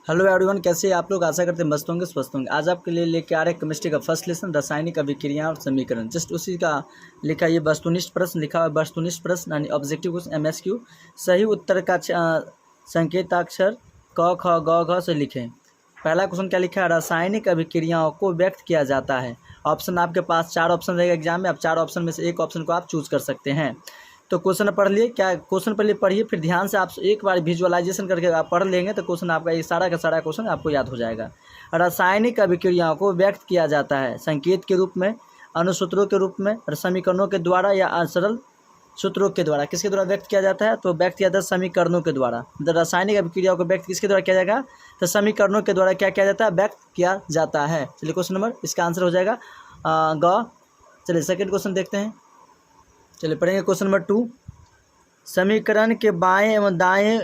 Hello everyone, कैसे हैं आप लोग। आशा करते हैं मस्त होंगे, स्वस्थ होंगे। आज आपके लिए लेके आ रहे हैं केमिस्ट्री का फर्स्ट लेसन, रासायनिक अभिक्रिया और समीकरण। जस्ट उसी का लिखा, ये वस्तुनिष्ठ प्रश्न लिखा हुआ है। वस्तुनिष्ठ प्रश्न यानी ऑब्जेक्टिव क्वेश्चन, MSQ। सही उत्तर का संकेताक्षर क ख ग घ से लिखें। पहला क्वेश्चन क्या लिखा है, रासायनिक अभिक्रियाओं को व्यक्त किया जाता है। ऑप्शन आपके पास 4 ऑप्शन रहेगा एग्जाम में। आप 4 ऑप्शन में से एक ऑप्शन को आप चूज कर सकते हैं। तो क्वेश्चन पढ़ लिए, क्या क्वेश्चन पहले पढ़िए, फिर ध्यान से आप एक बार विजुअलाइजेशन करके आप पढ़ लेंगे तो क्वेश्चन आपका ये सारा का सारा क्वेश्चन आपको याद हो जाएगा। रासायनिक अभिक्रियाओं को व्यक्त किया जाता है संकेत के रूप में, अनुसूत्रों के रूप में, समीकरणों के द्वारा या सरल सूत्रों के द्वारा। किसके द्वारा व्यक्त किया जाता है, तो व्यक्त किया जाता है समीकरणों के द्वारा। रासायनिक अभिक्रियाओं को व्यक्त किसके द्वारा किया जाएगा, तो समीकरणों के द्वारा क्या किया जाता है, व्यक्त किया जाता है। चलिए क्वेश्चन नंबर, इसका आंसर हो जाएगा ग। चलिए सेकेंड क्वेश्चन देखते हैं। चलिए पढ़ेंगे क्वेश्चन नंबर 2। समीकरण के बाएं एवं दाएं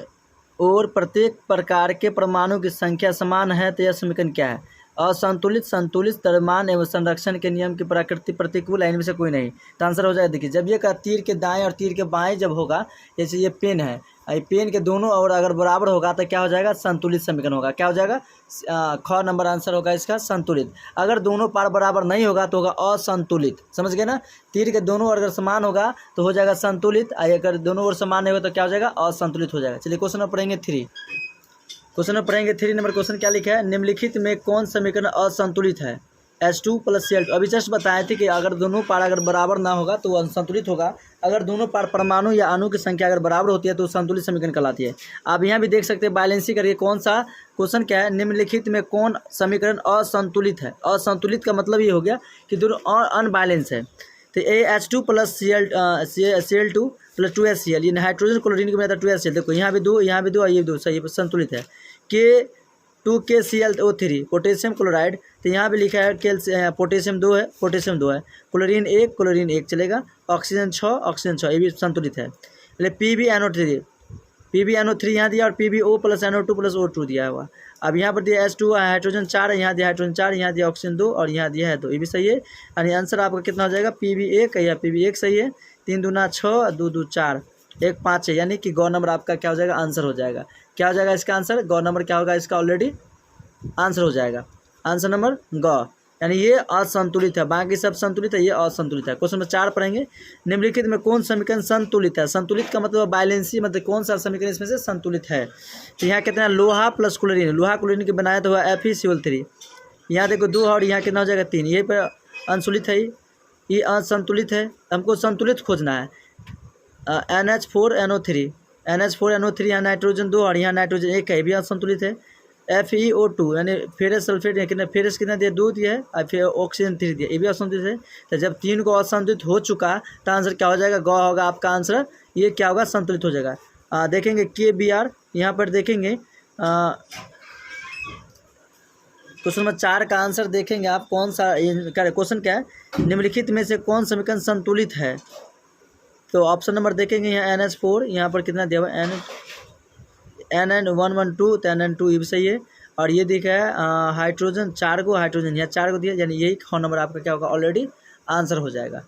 ओर प्रत्येक प्रकार के परमाणु की संख्या समान है तो यह समीकरण क्या है। असंतुलित, संतुलित, द्रव्यमान एवं संरक्षण के नियम की प्रकृति प्रतिकूल है, इनमें से कोई नहीं। तो आंसर हो जाएगा, देखिए जब ये का तीर के दाएं और तीर के बाएं जब होगा, जैसे ये पेन है, पेन के दोनों और अगर बराबर होगा तो क्या हो जाएगा, संतुलित समीकरण होगा। क्या हो जाएगा, ख नंबर आंसर होगा इसका संतुलित। अगर दोनों पार बराबर नहीं होगा तो होगा असंतुलित। समझ गए ना, तीर के दोनों अगर समान होगा तो हो जाएगा संतुलित, अगर दोनों ओर समान नहीं होगा तो क्या हो जाएगा, असंतुलित हो जाएगा। चलिए क्वेश्चन नंबर पढ़ेंगे 3। क्वेश्चन में पढ़ेंगे 3 नंबर क्वेश्चन क्या लिखा है, निम्नलिखित में कौन समीकरण असंतुलित है। H2 + Cl2। अभी जस्ट बताए थे कि अगर दोनों पार अगर बराबर ना होगा तो असंतुलित होगा। अगर दोनों पार परमाणु या अणु की संख्या अगर बराबर होती है तो संतुलित समीकरण कहलाती है। आप यहाँ भी देख सकते हैं बैलेंसिंग करके कौन सा क्वेश्चन क्या है, निम्नलिखित में कौन समीकरण असंतुलित है। असंतुलित का मतलब ये हो गया कि दोनों अनबैलेंस है। तो H2 + Cl2 + 2HCl, ये हाइड्रोजन क्लोरीन की बना 2HCl। देखो यहाँ भी 2, यहाँ भी 2 और ये 2, सही संतुलित है। K2KClO3 पोटेशियम क्लोराइड, तो यहाँ भी लिखा है पोटेशियम 2 है, पोटेशियम 2 है। क्लोरीन 1, क्लोरीन 1 चलेगा। ऑक्सीजन 6, ऑक्सीजन 6, ये भी संतुलित है। PbNO3 यहाँ दिया और PbO + NO2 + O2 दिया हुआ। अब यहाँ पर दिया H2 हाइड्रोजन 4 है, यहाँ दिया हाइड्रोजन 4, यहाँ दिया ऑक्सीजन 2 और यहाँ दिया है 2, ये भी सही है। यानी आंसर आपका कितना हो जाएगा, Pb1 या Pb1 सही है। 3 दूना 6, 2 2 4, 1 5 है, यानी कि ग नंबर आपका क्या हो जाएगा, आंसर हो जाएगा। क्या हो जाएगा इसका आंसर, ग नंबर क्या होगा इसका, ऑलरेडी आंसर हो जाएगा। आंसर नंबर ग, यानी ये असंतुलित है, बाकी सब संतुलित है, ये असंतुलित है। क्वेश्चन नंबर 4 पढ़ेंगे, निम्नलिखित में कौन समीकरण संतुलित है। संतुलित का मतलब बैलेंसी, मतलब कौन सा समीकरण इसमें से संतुलित है। तो यहाँ कितना, लोहा + क्लोरीन, लोहा क्लोरीन के बनाया तो हुआ FeCl3। यहाँ देखो 2 और यहाँ कितना हो जाएगा 3, ये पर अंशुलित है, ये असंतुलित है। हमको संतुलित खोजना है। NH4NO3 यहाँ नाइट्रोजन 2 और यहाँ नाइट्रोजन 1 है, ये भी असंतुलित है। FeO2 यानी फेरस सल्फेट, कितना फेरस कितना दिया, 2 दिया है, और फिर ऑक्सीजन 3 दिया, ये भी असंतुलित है। तो जब 3 को असंतुलित हो चुका तो आंसर क्या हो जाएगा, ग होगा आपका आंसर। ये क्या होगा, संतुलित हो जाएगा। देखेंगे KBr, यहाँ पर देखेंगे क्वेश्चन नंबर 4 का आंसर देखेंगे आप, कौन सा क्वेश्चन क्या है, निम्नलिखित में से कौन समीकरण संतुलित है। तो ऑप्शन नंबर देखेंगे, यहाँ NH4, यहाँ पर कितना दिया हुआ NN112, तो NN2 ये भी सही है। और ये देखा है हाइड्रोजन 4 को, हाइड्रोजन यहाँ 4 को दिया, यानी यही ख नंबर आपका क्या होगा, ऑलरेडी आंसर हो जाएगा।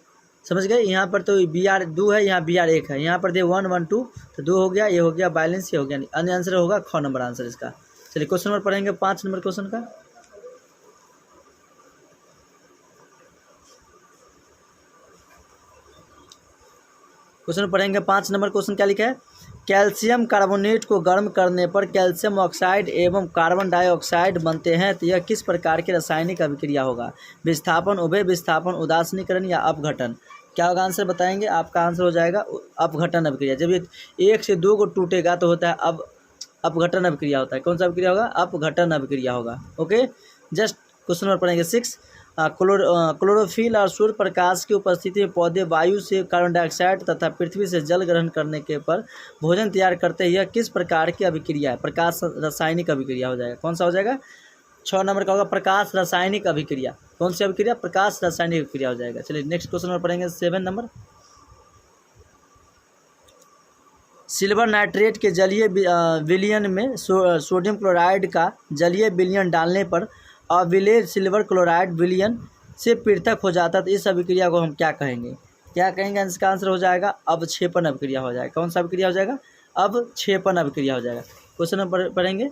समझ गए। यहाँ पर तो Br 2 है, यहाँ Br 1 है, यहाँ पर दिया 1 1 2, तो 2 हो गया, ये हो गया बैलेंस, ये हो गया, अन्य आंसर होगा ख नंबर आंसर इसका। चलिए क्वेश्चन नंबर पढ़ेंगे 5 नंबर क्वेश्चन का। क्वेश्चन पढ़ेंगे 5 नंबर क्वेश्चन क्या लिखा है, कैल्शियम कार्बोनेट को गर्म करने पर कैल्शियम ऑक्साइड एवं कार्बन डाइऑक्साइड बनते हैं, तो यह किस प्रकार की रासायनिक अभिक्रिया होगा। विस्थापन, उभय विस्थापन, उदासीनीकरण या अपघटन। क्या होगा आंसर बताएंगे, आपका आंसर हो जाएगा अपघटन अभिक्रिया। जब ये 1 से 2 को टूटेगा तो होता है अपघटन अभिक्रिया होता है। कौन सा अभिक्रिया होगा, अपघटन अभिक्रिया होगा। ओके, जस्ट क्वेश्चन नंबर पढ़ेंगे 6। क्लोरोफिल और सूर्य प्रकाश की उपस्थिति में पौधे वायु से कार्बन डाइऑक्साइड तथा पृथ्वी से जल ग्रहण करने के पर भोजन तैयार करते हैं, यह किस प्रकार की अभिक्रिया है। प्रकाश रासायनिक अभिक्रिया हो जाएगा। कौन सा हो जाएगा, 6 नंबर का होगा प्रकाश रासायनिक अभिक्रिया। कौन सी अभिक्रिया, प्रकाश रासायनिक अभिक्रिया हो जाएगा। चलिए नेक्स्ट क्वेश्चन नंबर पढ़ेंगे 7 नंबर। सिल्वर नाइट्रेट के जलीय विलयन में सोडियम क्लोराइड का जलीय विलयन डालने पर अविलेय सिल्वर क्लोराइड विलयन से पृथक हो जाता है, तो इस अभिक्रिया को हम क्या कहेंगे। क्या कहेंगे, इसका आंसर हो जाएगा अवक्षेपण अभिक्रिया हो जाएगा। कौन सा अभिक्रिया हो जाएगा, अवक्षेपण अभिक्रिया हो जाएगा। क्वेश्चन नंबर पढ़ेंगे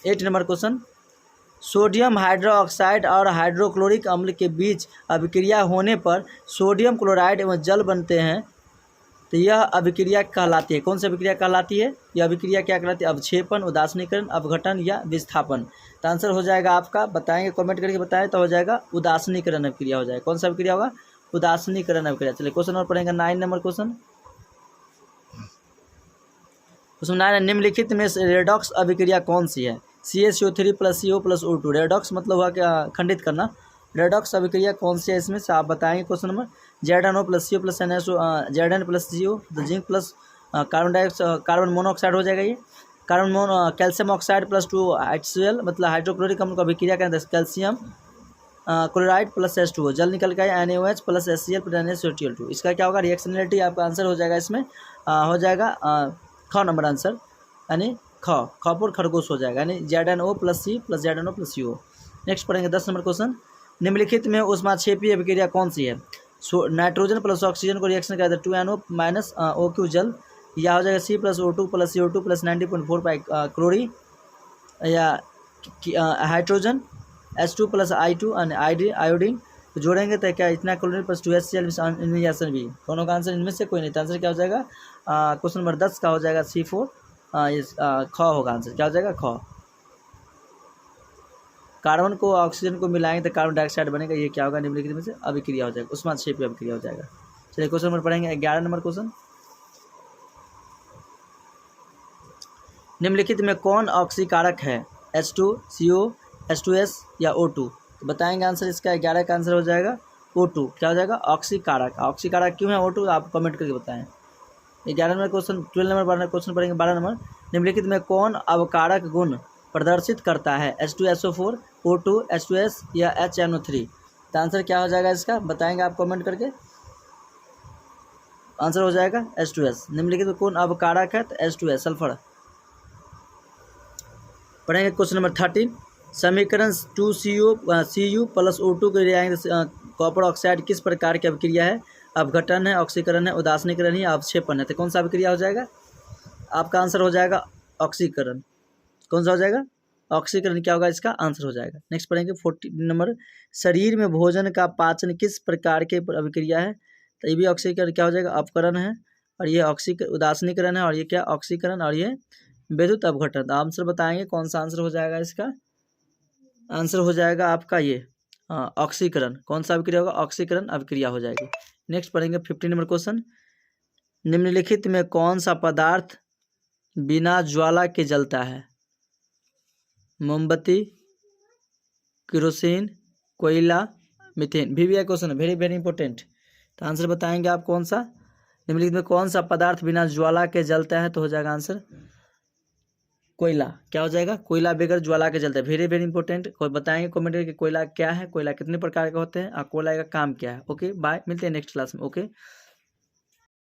8 नंबर क्वेश्चन, सोडियम हाइड्रोक्साइड और हाइड्रोक्लोरिक अम्ल के बीच अभिक्रिया होने पर सोडियम क्लोराइड एवं जल बनते हैं, तो यह अभिक्रिया कहलाती है। कौन सी अभिक्रिया कहलाती है? यह अभिक्रिया क्या कहलाती है? अवक्षेपण, उदासीनीकरण, अपघटन या विस्थापन। तो आंसर हो जाएगा आपका, बताएंगे कमेंट करके बताएं, तो हो जाएगा उदासीनीकरण अभिक्रिया हो जाएगा। कौन सा अभिक्रिया होगा? उदासीनीकरण अभिक्रिया। चलिए क्वेश्चन नंबर पढ़ेंगे 9 नंबर क्वेश्चन। उसमें 9 निम्नलिखित में से रेडॉक्स अभिक्रिया कौन सी है? CaCO3 + CO + O2। रेडॉक्स मतलब हुआ क्या? खंडित करना। रेडॉक्स अभिक्रिया कौन सी है इसमें से आप बताएंगे। Question number ZnO + CO + NaCO, Zn + CO, zinc plus carbon monoxide हो जाएगा। ये कैल्शियम ऑक्साइड + 2 HCl मतलब हाइड्रोक्लोरिक अम्ल का अभिक्रिया कहते हैं कैल्शियम क्लोराइड + H2O, जल निकल के NaOH + HCl + NaCO2। इसका क्या होगा? रिएक्शनलिटी आपका आंसर हो जाएगा इसमें, हो जाएगा ख नंबर आंसर, यानी खपुर खरगोश हो जाएगा, यानी ZnO + C + ZnO + CO। Next पढ़ेंगे 10 नंबर क्वेश्चन, निम्नलिखित में ऊष्माक्षेपीय अभिक्रिया कौन सी है? नाइट्रोजन + ऑक्सीजन को रिएक्शन करता है 2NO - OQ जल, या हो जाएगा C + O2 + CO2 + 90.45 क्लोरीन, या हाइड्रोजन H2 + I2 आयोडीन जोड़ेंगे तो क्या इतना क्लोरीन + 2HCl इनमें या आंसर बी। दोनों का आंसर इनमें से कोई नहीं, तो आंसर क्या हो जाएगा? क्वेश्चन नंबर 10 का हो जाएगा C4, ख होगा आंसर। क्या हो जाएगा? ख। कार्बन को ऑक्सीजन को मिलाएंगे तो कार्बन डाइऑक्साइड बनेगा, ये क्या होगा? निम्नलिखित में से अभिक्रिया हो जाएगा, ऊष्माक्षेपीय अभिक्रिया हो जाएगा। चलिए क्वेश्चन नंबर पढ़ेंगे 11 नंबर क्वेश्चन, निम्नलिखित में कौन ऑक्सीकारक है? H2, CO, H2S या O2। तो बताएंगे आंसर इसका। 11 का आंसर हो जाएगा O2। क्या हो जाएगा? ऑक्सीकारक। ऑक्सीकारक क्यों है O2? आप कमेंट करके बताएं। 11 नंबर क्वेश्चन। 12 नंबर क्वेश्चन पढ़ेंगे 12 नंबर, निम्नलिखित में कौन अवकारक गुण प्रदर्शित करता है? H2SO4, O2, H2S या HNO3। तो आंसर क्या हो जाएगा इसका? बताएंगे आप कमेंट करके। आंसर हो जाएगा H2S। निम्नलिखित में कौन अवकारक है? तो H2S सल्फर। पढ़ेंगे क्वेश्चन नंबर 13, समीकरण 2Cu + O2 के लिए कॉपर ऑक्साइड किस प्रकार की अभिक्रिया है? अपघटन है, ऑक्सीकरण है, उदासीनीकरण है, अवक्षेपण है। तो कौन सा अभिक्रिया हो जाएगा? आपका आंसर हो जाएगा ऑक्सीकरण। कौन सा हो जाएगा? ऑक्सीकरण। क्या होगा इसका? आंसर हो जाएगा। नेक्स्ट पढ़ेंगे 14 नंबर, शरीर में भोजन का पाचन किस प्रकार के अभिक्रिया है? तो ये भी ऑक्सीकरण। क्या हो जाएगा? अपकरण है, और ये उदासीनीकरण है, और ये क्या? ऑक्सीकरण, और ये विद्युत अपघटन। तो आंसर बताएंगे कौन सा आंसर हो जाएगा इसका? आंसर हो जाएगा आपका ये ऑक्सीकरण। कौन सा अभिक्रिया होगा? ऑक्सीकरण अभिक्रिया हो जाएगी। नेक्स्ट पढ़ेंगे 15 नंबर क्वेश्चन, निम्नलिखित में कौन सा पदार्थ बिना ज्वाला के जलता है? मोमबत्ती, केरोसिन, कोयला, मीथेन। VVI क्वेश्चन है, वेरी वेरी इंपॉर्टेंट। तो आंसर बताएंगे आप कौन सा? निम्नलिखित में कौन सा पदार्थ बिना ज्वाला के जलता है? तो हो जाएगा आंसर कोयला। क्या हो जाएगा? कोयला बगैर ज्वाला के जलता है, वेरी वेरी इंपॉर्टेंट। कोई बताएंगे कमेंट करके कोयला क्या है, कोयला कितने प्रकार के होते हैं, और कोयला का काम क्या है। ओके बाय, मिलते हैं नेक्स्ट क्लास में। ओके।